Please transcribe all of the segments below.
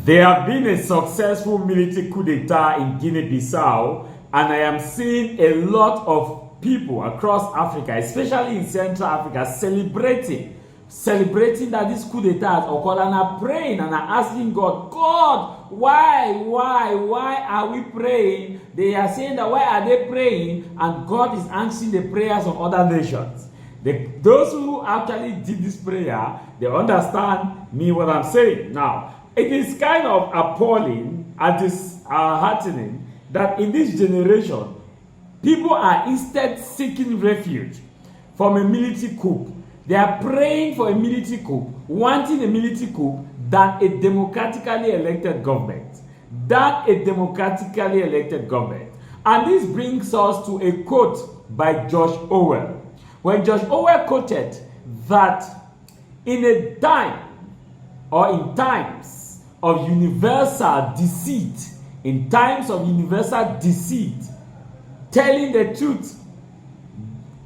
There have been a successful military coup d'etat in Guinea-Bissau, and I am seeing a lot of people across Africa, especially in Central Africa, celebrating that this coup d'etat has occurred, and are praying and are asking God, why are we praying? They are saying that why are they praying, and God is answering the prayers of other nations. Those who actually did this prayer, they understand me what I'm saying. Now, it is kind of appalling and disheartening that in this generation, people are instead seeking refuge from a military coup. They are praying for a military coup, wanting a military coup than a democratically elected government. And this brings us to a quote by George Orwell. When George Orwell quoted that in a time or in times of universal deceit, telling the truth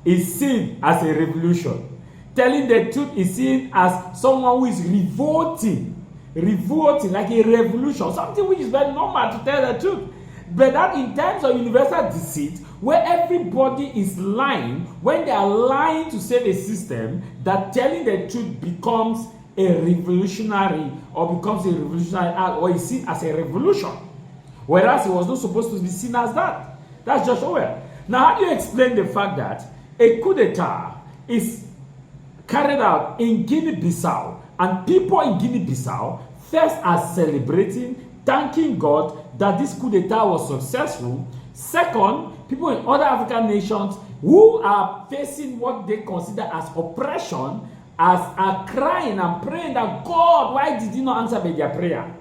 is seen as a revolution. Telling the truth is seen as someone who is revolting like a revolution, something which is very normal to tell the truth. But that in times of universal deceit, where everybody is lying, when they are lying to save a system, that telling the truth becomes a revolutionary act, or is seen as a revolution. Whereas it was not supposed to be seen as that. That's George Orwell. Now, how do you explain the fact that a coup d'etat is carried out in Guinea-Bissau, and people in Guinea-Bissau first are celebrating, thanking God that this coup d'etat was successful? Second, people in other African nations who are facing what they consider as oppression are crying and praying that God, why did you not answer their prayer?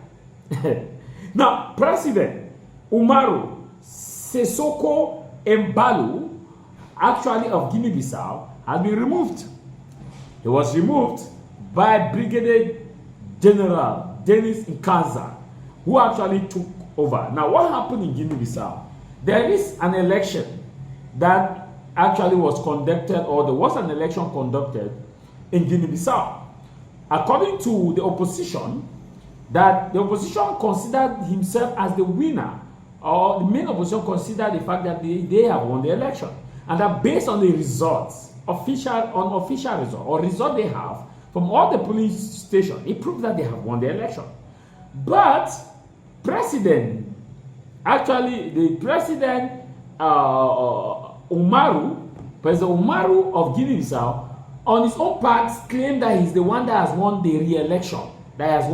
Now, President Umaru Sissoco Embalou, actually of Guinea-Bissau, has been removed. He was removed by Brigadier General Denis Nkanza, who actually took over. Now, what happened in Guinea-Bissau? There is an election that actually was conducted, or there was an election conducted in Guinea-Bissau. According to the opposition, that the opposition considered himself as the winner, or the main opposition considered the fact that they have won the election, and that based on the results, official results, or result they have from all the police stations, it proves that they have won the election. But President Umaru of Guinea-Bissau, on his own part, claimed that he's the one that has won the re-election, that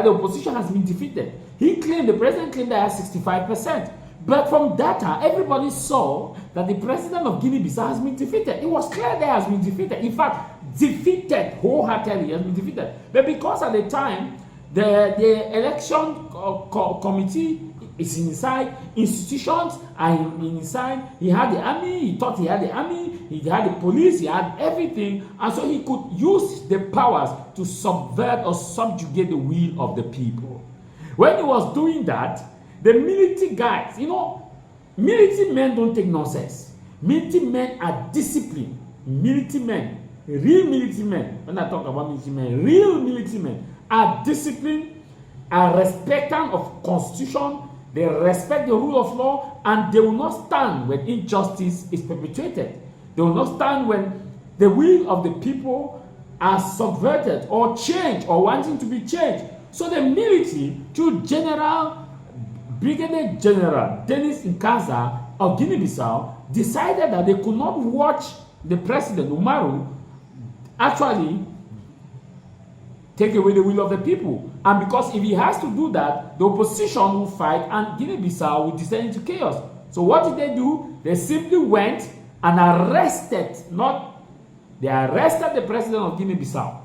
the opposition has been defeated. The president claimed that he has 65%. But from data, everybody saw that the president of Guinea-Bissau has been defeated. It was clear that he has been defeated. In fact, defeated wholeheartedly, he has been defeated. But because at the time, the election committee is inside, institutions are inside. He had the army, he thought he had the army, he had the police, he had everything. And so he could use the powers to subvert or subjugate the will of the people. When he was doing that, the military guys, military men don't take nonsense. Military men are disciplined. Military men, real military men, when I talk about military men, real military men are disciplined, are respectant of constitution, they respect the rule of law, and they will not stand when injustice is perpetrated. They will not stand when the will of the people are subverted or changed or wanting to be changed. So the military, through Brigadier General Denis Nkanza of Guinea-Bissau, decided that they could not watch the president, Umaru, actually take away the will of the people. And because if he has to do that, the opposition will fight and Guinea-Bissau will descend into chaos. So what did they do? They simply went and arrested the president of Guinea-Bissau,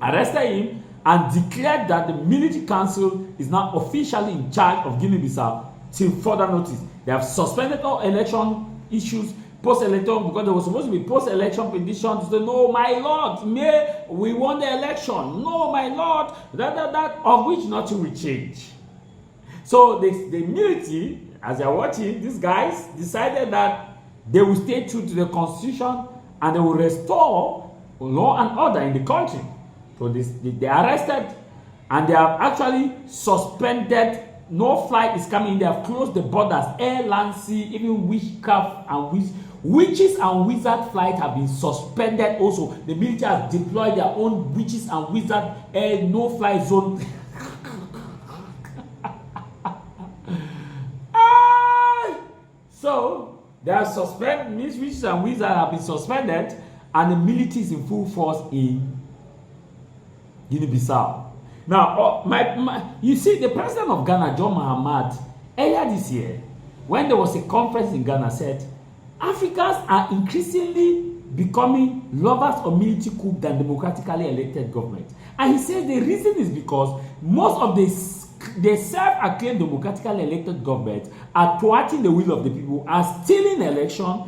arrested him, and declared that the military council is now officially in charge of Guinea-Bissau till further notice. They have suspended all election issues, post-election, because there was supposed to be post-election petitions to say, no, my lord, we won the election. No, my lord, that, of which nothing will change. So the military, as they're watching, these guys decided that they will stay true to the constitution and they will restore law and order in the country. So they arrested And they have actually suspended, no flight is coming in. They have closed the borders, air, land, sea, even witchcraft and witches and wizard flight have been suspended also. The military has deployed their own witches and wizard air no fly zone. So they are suspended, witches and wizards have been suspended, and the military is in full force in Guinea-Bissau. Now, you see, the president of Ghana, John Mahama, earlier this year, when there was a conference in Ghana, said Africans are increasingly becoming lovers of military coup than democratically elected government. And he said the reason is because most of the self-acclaimed democratically elected governments are thwarting the will of the people, are stealing election,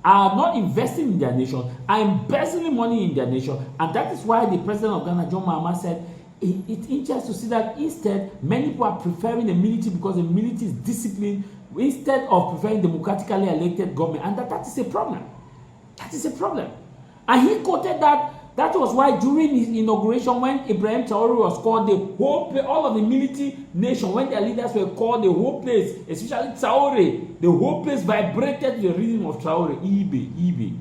are not investing in their nation, are embezzling money in their nation. And that is why the president of Ghana, John Mahama, said it's interesting to see that instead many people are preferring the military because the military is disciplined instead of preferring democratically elected government, and that is a problem. That is a problem. And he quoted that was why during his inauguration, when Ibrahim Traore was called, the whole place, all of the military nation, when their leaders were called, the whole place, especially Traore, the whole place vibrated the rhythm of Traore. Ibe.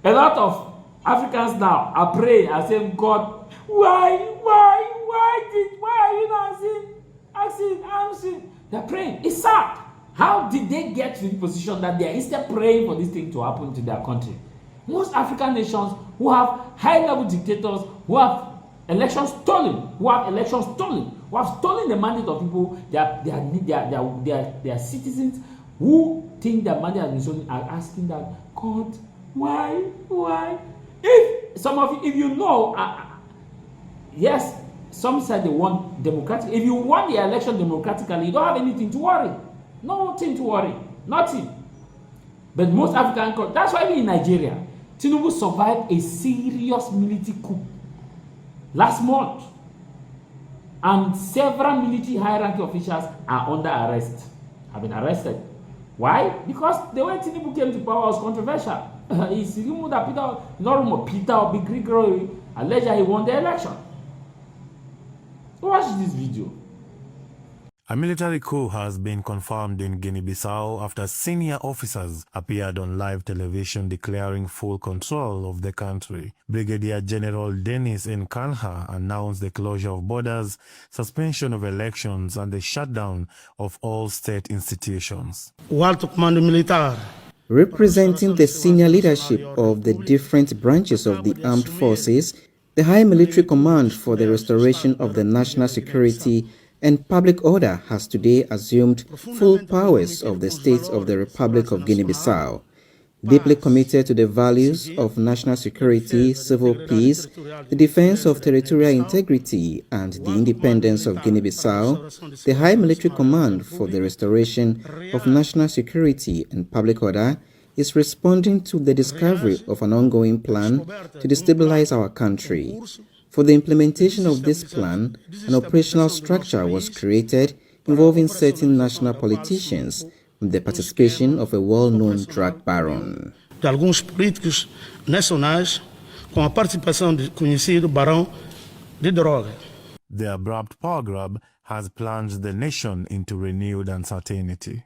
A lot of Africans now are praying and saying, God, why are you not asking? They're praying. It's sad. How did they get to the position that they are instead praying for this thing to happen to their country? Most African nations who have high-level dictators, who have elections stolen, who have stolen the mandate of people, their citizens who think their mandate has been stolen are asking that, God, why? If you know, yes, some said they want democratic. If you want the election democratically, you don't have anything to worry. Nothing to worry. Nothing. But most African countries, that's why in Nigeria, Tinubu survived a serious military coup last month. And several military high-ranking officials are under arrest, have been arrested. Why? Because the way Tinubu came to power was controversial. It's rumored that Peter Obi Gregory alleged he won the election. Watch this video. A military coup has been confirmed in Guinea-Bissau after senior officers appeared on live television declaring full control of the country. Brigadier General Denis Nkanha announced the closure of borders, suspension of elections, and the shutdown of all state institutions. Representing the senior leadership of the different branches of the armed forces, the High Military Command for the Restoration of the National Security and Public Order has today assumed full powers of the State of the Republic of Guinea-Bissau. Deeply committed to the values of national security, civil peace, the defense of territorial integrity, and the independence of Guinea-Bissau, the High Military Command for the Restoration of National Security and Public Order is responding to the discovery of an ongoing plan to destabilize our country. For the implementation of this plan, an operational structure was created involving certain national politicians with the participation of a well-known drug baron. De alguns políticos nacionais com a participação de conhecido barão de droga. The abrupt power grab has plunged the nation into renewed uncertainty.